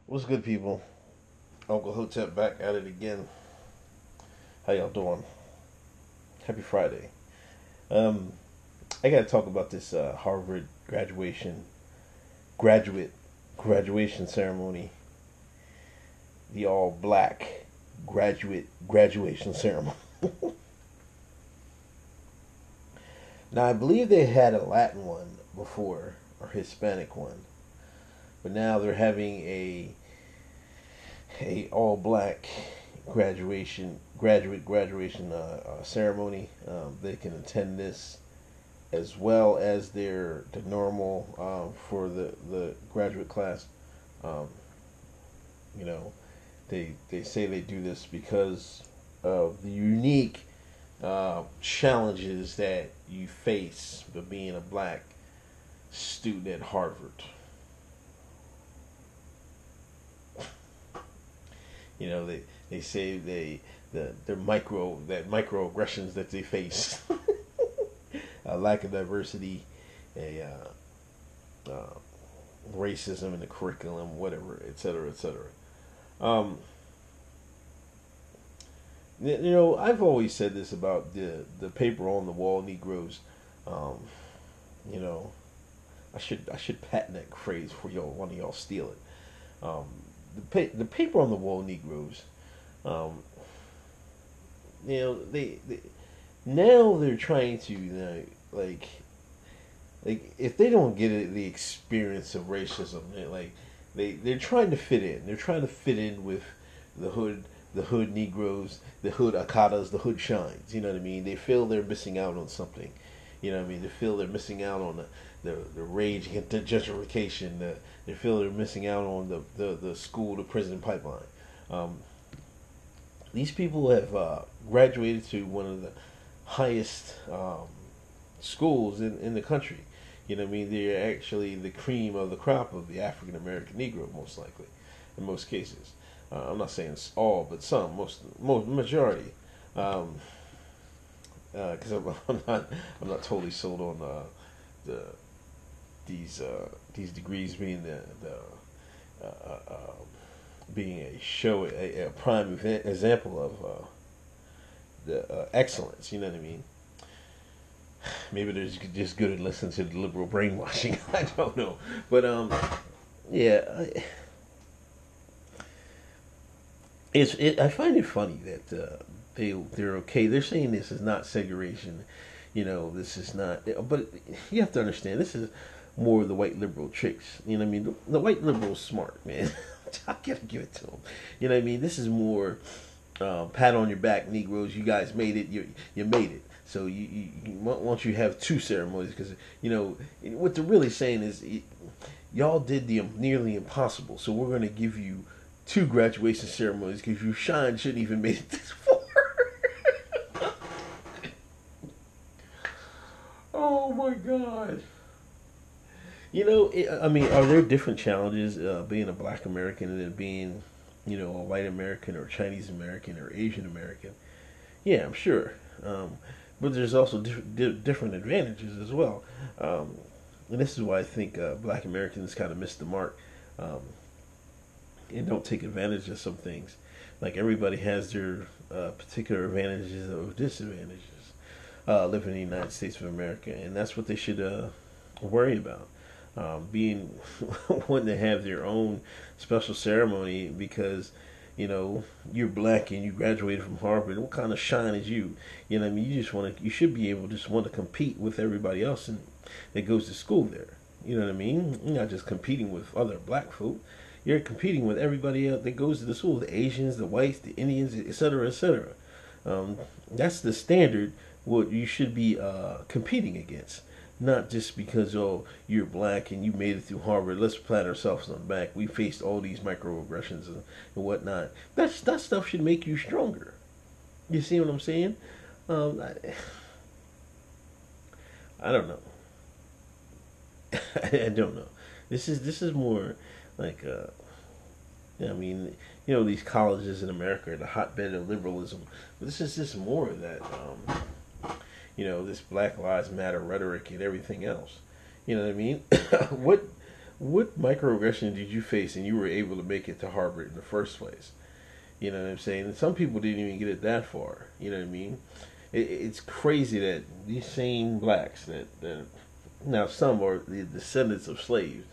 What's good, people? Uncle Hotep back at it again. How y'all doing? Happy Friday. Um, I gotta talk about this Harvard graduate graduation ceremony, the all black graduation ceremony. Now I believe they had a Latin one before or Hispanic one, but now they're having a all black graduation ceremony. They can attend this as well as the normal for the graduate class. Um, you know, they say they do this because of the unique challenges that you face with being a black student at Harvard. They say their microaggressions that they face, a lack of diversity, a racism in the curriculum, whatever, etc., etc. Um, I've always said this about the paper on the wall Negroes. Um, you know, I should patent that phrase for y'all. One of y'all steal it. The paper on the wall Negroes. Um, they now they're trying to like if they don't get it, the experience of racism, they're trying to fit in. They're trying to fit in with the hood, the hood Negroes, the hood Akadas, the hood shines. You know what I mean? They feel they're missing out on something. You know what I mean? They feel they're missing out on the rage against the gentrification. They feel they're missing out on the school to prison pipeline. Um, these people have graduated to one of the highest schools in the country. You know what I mean? They're actually the cream of the crop of the African American Negro, most likely, in most cases. I'm not saying it's all, but some, most majority. Because I'm not totally sold on the these degrees being the being a prime example of the excellence. You know what I mean? Maybe they're just good at listening to the liberal brainwashing. I don't know, but yeah, I find it funny that they're okay. They're saying this is not segregation. This is not. But you have to understand, this is more of the white liberal tricks. You know what I mean? The white liberal's smart, man. I gotta give it to them. You know what I mean? This is more pat on your back, Negroes. You guys made it. You made it. So once you have two ceremonies, because what they're really saying is y'all did the nearly impossible. So we're going to give you two graduation ceremonies because you shouldn't even made it this far. Oh my God. I mean, are there different challenges being a black American and then being, a white American or Chinese American or Asian American? Yeah, I'm sure. But there's also different advantages as well. And this is why I think black Americans kind of miss the mark and don't take advantage of some things. Like everybody has their particular advantages or disadvantages living in the United States of America, and that's what they should worry about. Being wanting to have their own special ceremony because you're black and you graduated from Harvard. What kind of shine is you? You know what I mean? You should be able to just want to compete with everybody else that goes to school there. You know what I mean? You're not just competing with other black folk. You're competing with everybody else that goes to the school, the Asians, the whites, the Indians, etc., etc. That's the standard what you should be competing against. Not just because you're black and you made it through Harvard. Let's pat ourselves on the back. We faced all these microaggressions and whatnot. That stuff should make you stronger. You see what I'm saying? I don't know. I don't know. This is more like I mean, these colleges in America are the hotbed of liberalism. But this is just more of that. This Black Lives Matter rhetoric and everything else. You know what I mean? what what microaggression did you face and you were able to make it to Harvard in the first place? You know what I'm saying? And some people didn't even get it that far. You know what I mean? It's crazy that these same blacks that now some are the descendants of slaves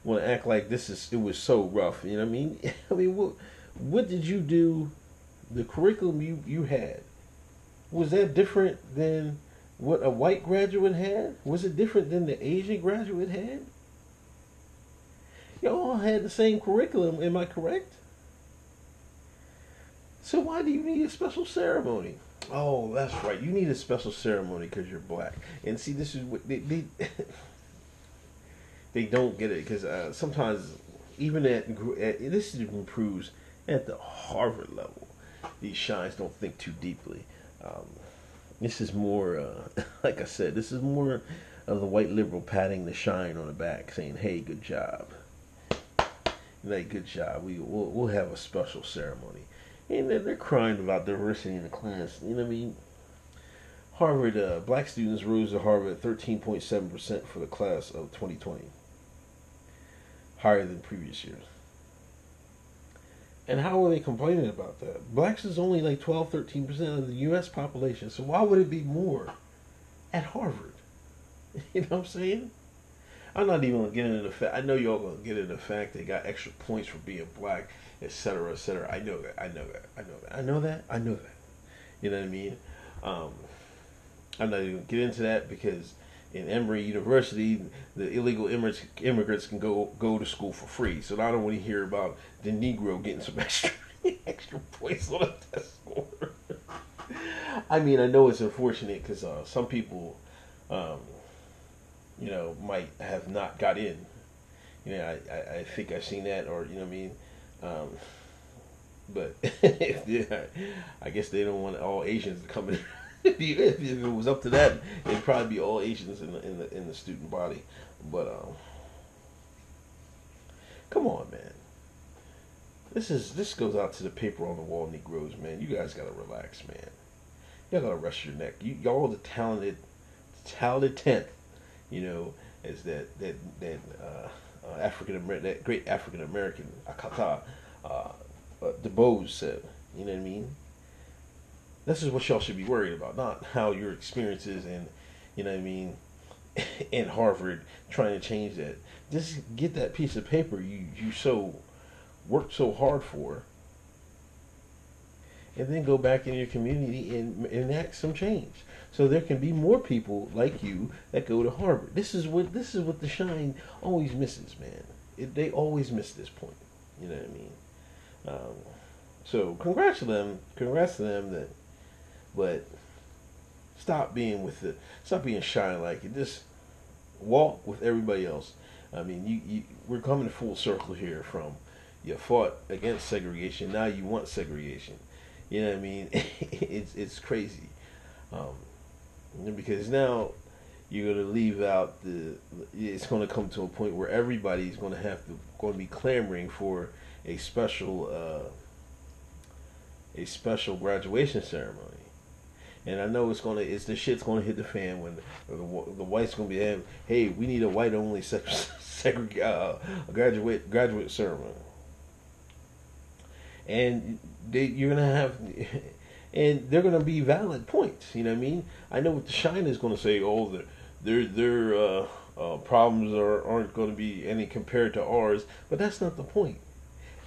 want to act like it was so rough. You know what I mean? I mean, what did you do? The curriculum you had, was that different than what a white graduate had? Was it different than the Asian graduate had? You all had the same curriculum, am I correct? So why do you need a special ceremony? Oh, that's right. You need a special ceremony because you're black. And see, this is what they don't get it because sometimes even this improves at the Harvard level. These shines don't think too deeply. Um, this is more, like I said, this is more of the white liberal patting the shine on the back, saying, "Hey, good job." Like, good job. We'll have a special ceremony. And they're crying about diversity in the class. You know what I mean? Harvard, black students rose to Harvard at 13.7% for the class of 2020. Higher than previous years. And how are they complaining about that? Blacks is only like 13% of the U.S. population. So why would it be more at Harvard? You know what I'm saying? I'm not even gonna get into the fact. I know y'all gonna get into the fact they got extra points for being black, etc., etc. I know that. I know that. I know that. I know that. I know that. You know what I mean? I'm not even gonna get into that because in Emory University, the illegal immigrants can go to school for free. So I don't want to hear about the Negro getting some extra points on a test score. I mean, I know it's unfortunate because some people. Might have not got in. You know, I think I've seen that, or you know what I mean. But I guess they don't want all Asians to come in. If it was up to that, it'd probably be all Asians in the student body. But come on, man. This goes out to the paper on the wall Negroes, man. You guys gotta relax, man. Y'all gotta rest your neck. Y'all the talented tenth. You know, as that African American, that great African American Akata DeBose said. You know what I mean? This is what y'all should be worried about, not how your experiences and you know what I mean in Harvard trying to change that. Just get that piece of paper you worked so hard for, and then go back in your community and enact some change. So there can be more people like you that go to Harvard. This is what the shine always misses, man. They always miss this point. You know what I mean? So congrats to them that, but stop being shy like it. Just walk with everybody else. I mean, we're coming full circle here from you fought against segregation, now you want segregation. You know what I mean? It's crazy. Because now you're going to leave out it's going to come to a point where everybody's going to be clamoring for a special graduation ceremony. And I know the shit's going to hit the fan when the whites going to be hey, we need a white only graduate ceremony. And you're going to have and they're going to be valid points. You know what I mean? I know what the shine is going to say. Oh, their problems aren't going to be any compared to ours, but that's not the point.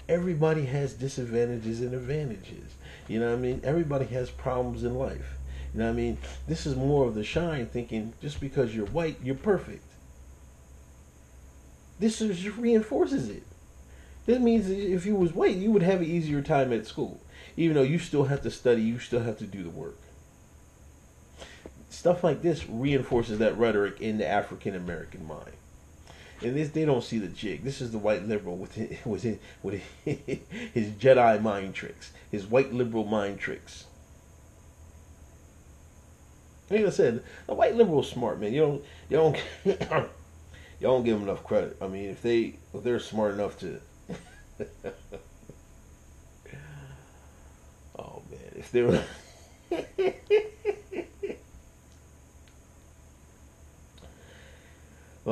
Everybody has disadvantages and advantages. You know what I mean? Everybody has problems in life. You know what I mean? This is more of the shine thinking just because you're white, you're perfect. This just reinforces it. That means if you was white, you would have an easier time at school. Even though you still have to study, you still have to do the work. Stuff like this reinforces that rhetoric in the African American mind. And they don't see the jig. This is the white liberal with his Jedi mind tricks, his white liberal mind tricks. Like I said, the white liberal is smart, man. You don't y'all don't give them enough credit. I mean, if they're smart enough to. Oh man, if they were.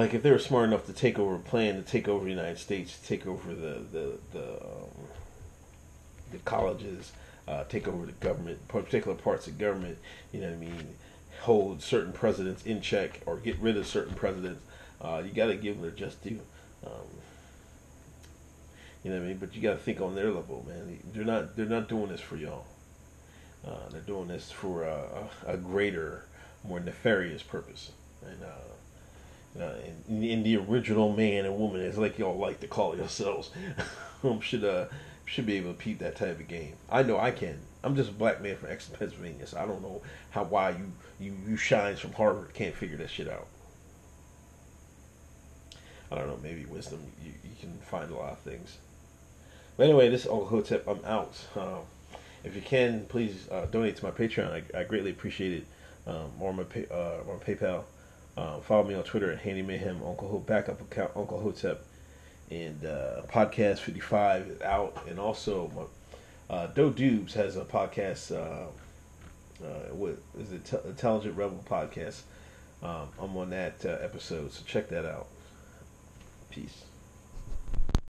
like if they were smart enough to take over, plan to take over the United States, take over the colleges, take over the government, particular parts of government. You know what I mean? Hold certain presidents in check or get rid of certain presidents. You got to give them their just due. Um, you know what I mean? But you got to think on their level, man. They're not doing this for y'all. They're doing this for a greater, more nefarious purpose. And in the original man and woman, as like y'all like to call yourselves, should be able to peep that type of game. I know I can. I'm just a black man from Exeter, Pennsylvania, so I don't know why you shines from Harvard can't figure that shit out. I don't know, maybe wisdom. You can find a lot of things. But anyway, this is Uncle Hotep. I'm out. If you can, please donate to my Patreon. I greatly appreciate it. Or on my PayPal. Follow me on Twitter at Handy Mayhem, backup account Uncle Hotep, and podcast 55 is out, and also Doe Dubes has a podcast. What is it? Intelligent Rebel podcast. I'm on that episode, so check that out. Peace.